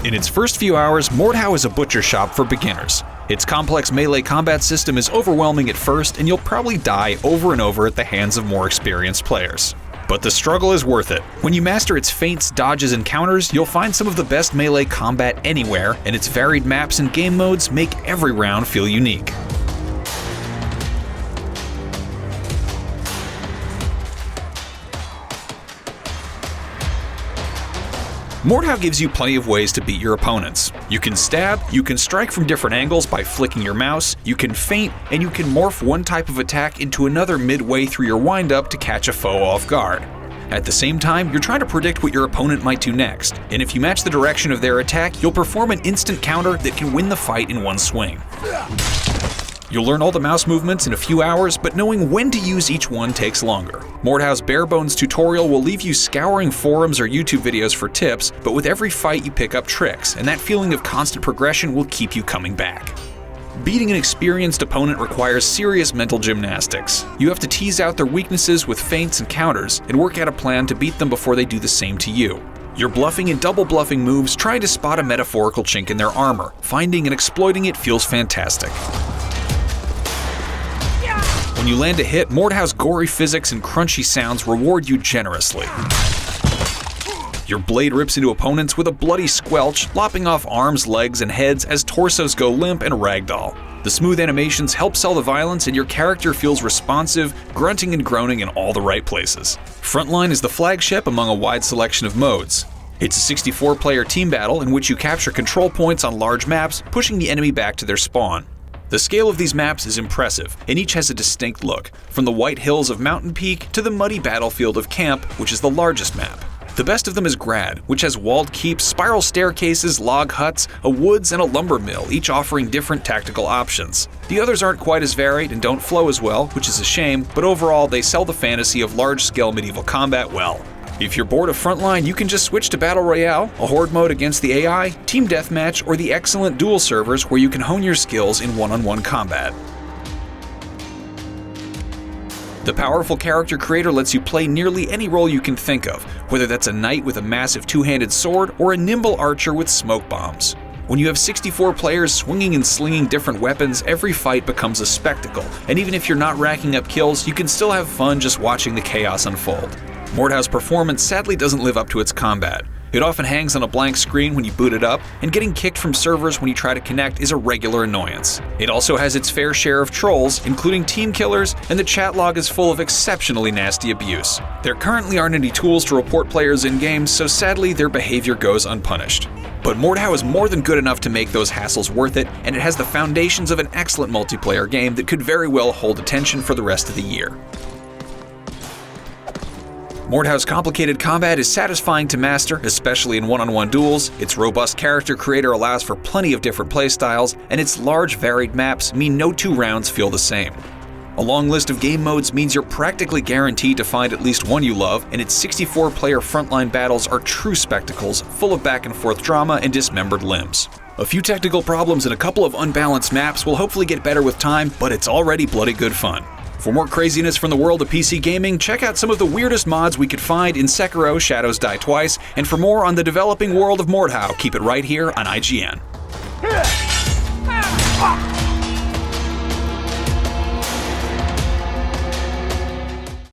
In its first few hours, Mordhau is a butcher shop for beginners. Its complex melee combat system is overwhelming at first, and you'll probably die over and over at the hands of more experienced players. But the struggle is worth it. When you master its feints, dodges, and counters, you'll find some of the best melee combat anywhere, and its varied maps and game modes make every round feel unique. Mordhau gives you plenty of ways to beat your opponents. You can stab, you can strike from different angles by flicking your mouse, you can feint, and you can morph one type of attack into another midway through your windup to catch a foe off guard. At the same time, you're trying to predict what your opponent might do next, and if you match the direction of their attack, you'll perform an instant counter that can win the fight in one swing. You'll learn all the mouse movements in a few hours, but knowing when to use each one takes longer. Mordhau's bare-bones tutorial will leave you scouring forums or YouTube videos for tips, but with every fight you pick up tricks, and that feeling of constant progression will keep you coming back. Beating an experienced opponent requires serious mental gymnastics. You have to tease out their weaknesses with feints and counters, and work out a plan to beat them before they do the same to you. You're bluffing and double bluffing moves, trying to spot a metaphorical chink in their armor. Finding and exploiting it feels fantastic. When you land a hit, Mordhau's gory physics and crunchy sounds reward you generously. Your blade rips into opponents with a bloody squelch, lopping off arms, legs, and heads as torsos go limp and ragdoll. The smooth animations help sell the violence, and your character feels responsive, grunting and groaning in all the right places. Frontline is the flagship among a wide selection of modes. It's a 64-player team battle in which you capture control points on large maps, pushing the enemy back to their spawn. The scale of these maps is impressive, and each has a distinct look, from the white hills of Mountain Peak to the muddy battlefield of Camp, which is the largest map. The best of them is Grad, which has walled keeps, spiral staircases, log huts, a woods, and a lumber mill, each offering different tactical options. The others aren't quite as varied and don't flow as well, which is a shame, but overall they sell the fantasy of large-scale medieval combat well. If you're bored of Frontline, you can just switch to Battle Royale, a horde mode against the AI, Team Deathmatch, or the excellent duel servers where you can hone your skills in one-on-one combat. The powerful character creator lets you play nearly any role you can think of, whether that's a knight with a massive two-handed sword or a nimble archer with smoke bombs. When you have 64 players swinging and slinging different weapons, every fight becomes a spectacle, and even if you're not racking up kills, you can still have fun just watching the chaos unfold. Mordhau's performance sadly doesn't live up to its combat. It often hangs on a blank screen when you boot it up, and getting kicked from servers when you try to connect is a regular annoyance. It also has its fair share of trolls, including team killers, and the chat log is full of exceptionally nasty abuse. There currently aren't any tools to report players in-game, so sadly their behavior goes unpunished. But Mordhau is more than good enough to make those hassles worth it, and it has the foundations of an excellent multiplayer game that could very well hold attention for the rest of the year. Mordhau's complicated combat is satisfying to master, especially in one-on-one duels, its robust character creator allows for plenty of different playstyles, and its large varied maps mean no two rounds feel the same. A long list of game modes means you're practically guaranteed to find at least one you love, and its 64-player Frontline battles are true spectacles, full of back-and-forth drama and dismembered limbs. A few technical problems and a couple of unbalanced maps will hopefully get better with time, but it's already bloody good fun. For more craziness from the world of PC gaming, check out some of the weirdest mods we could find in Sekiro: Shadows Die Twice, and for more on the developing world of Mordhau, keep it right here on IGN.